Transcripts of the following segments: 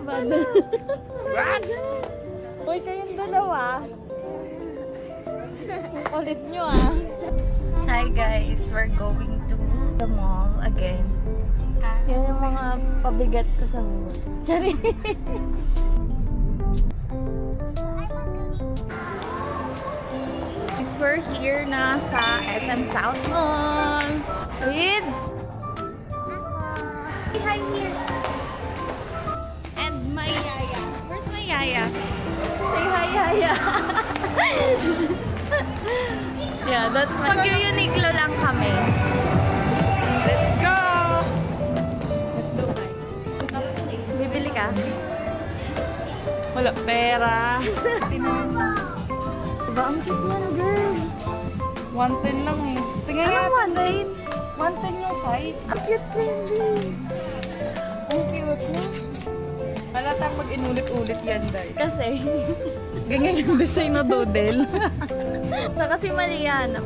kabado. What? Uy, kayong dalawa. Ang kulit nyo ah. Hi guys, we're going to the mall again. Yan yung mga pabigat ko sa mall. Chari. We're here na sa SM South Mall. Reed! Say hi here. And my yaya. Where's my yaya? Say hi, yaya. Yeah, that's my... Mag-Uniqlo lang kami. Let's go! Let's go, guys. Bibili ka? Wala pera. Diba, ang cute niya na, girl. 110 lang eh. Tingnan nga. 110? 110 yung size. Ang cute, Cindy. Ang cute mo. Halatang mag-inulit-ulit yan, guys. Kasi, Ganyan yung design na doodle. tsaka si Mariana.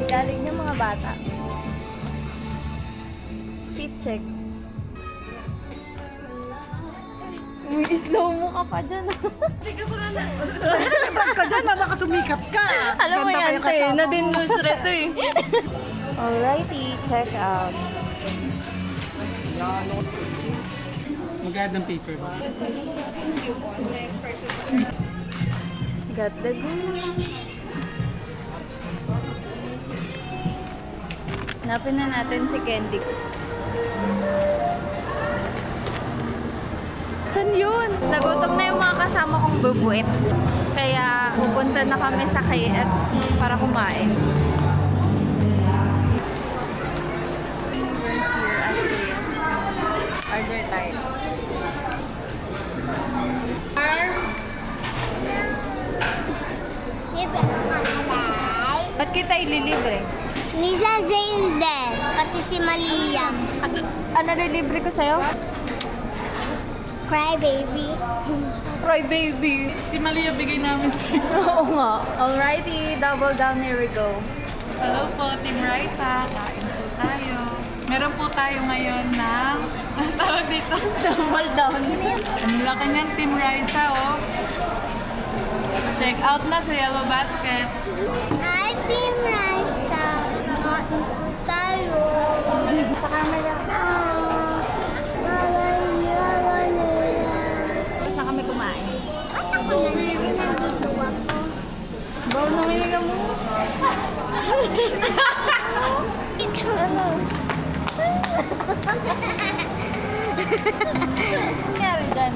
Galing niya mga bata. Fit check. Uy, slow mo ka pa dyan. Ba't ka dyan? Baka sumikat ka. Alam mo Ganda pa yan, yung te. kasama mo. Nadindusre to eh. Alrighty, check out. Magandang paper ba? Got the goods. Hanapin na natin si Candy. Saan yun? Nagutom na yung mga kasama kong bubuit. Kaya pupunta na kami sa KFC para kumain. We're here at KFC. Order tayo. Libre mo mahalay. Ba't kita ililibre? Nila Zayn din. Pati si Malia. Ano nilibre ko sa'yo? Cry baby. Roy baby. Si Malia bigay namin sa'yo. Oo nga. Alrighty, double down, here we go. Hello po, Team Raisa. Kain po tayo. Meron po tayo ngayon ng... Ang tawag dito? Double down. Ang laki niyan, Team Raisa, oh. Check out na sa Yellow Basket. Ay, Team Raisa. Tayo. Sa camera. Saan kami kumain? Nandito ako. Baw na ka mo. Ito. Ano? Nangyari dyan?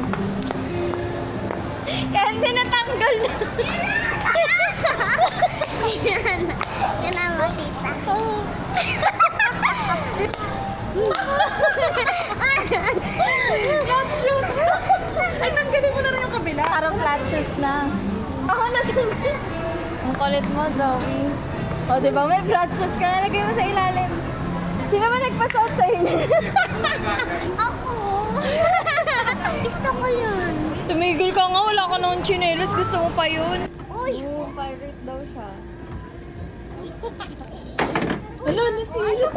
Kaya hindi natanggal na. Yan ang makita. Flat shoes. Ay, tanggalin mo na rin yung kabila. Parang flat shoes na. Ako natanggal. Ang kulit mo, Zoe. O, diba? May flat shoes ka. Nalagay mo sa ilalim. Sino ba nagpasuot sa inyo? Ako. Gusto ko yun. Tumigil ka nga. Wala ka nang chinelas. Gusto mo pa yun? Uy. Oo, pirate daw siya. Ano, nasira?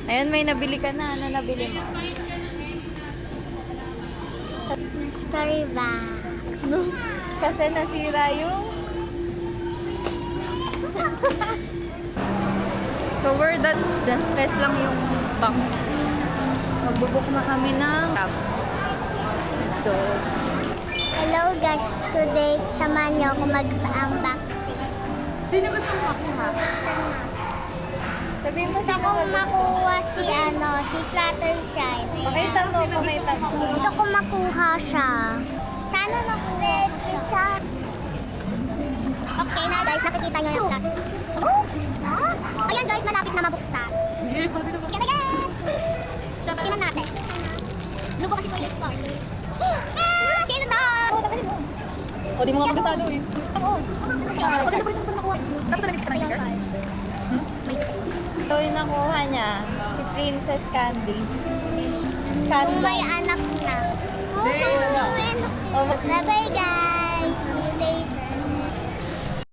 Ayun, may nabili ka na. Ano nabili mo? Starbucks. Kasi nasira yung... So, we're that's the stress lang yung box. Magbubuk na kami ng cab. Let's go. Hello guys, today samahan niyo ako mag-unboxing. Sino gusto mo makuha? Saan na? Sabihin mo Gusto sino kong gusto. makuha si Fluttershy. Pakita mo, pakita mo. Gusto ko makuha siya. Sana nakuha ko siya. Okay na guys, nakikita niyo yung plastic. Ayan guys, malapit na mabuksan. Okay na guys! Tingnan natin. Ano ba kasi ito yung score? Sino to? O, di mo nga pagkasalo eh. Oo. Ito siya. Ito yung nakuha niya. Si Princess Candy. Kung may anak na. Wala. Bye-bye guys!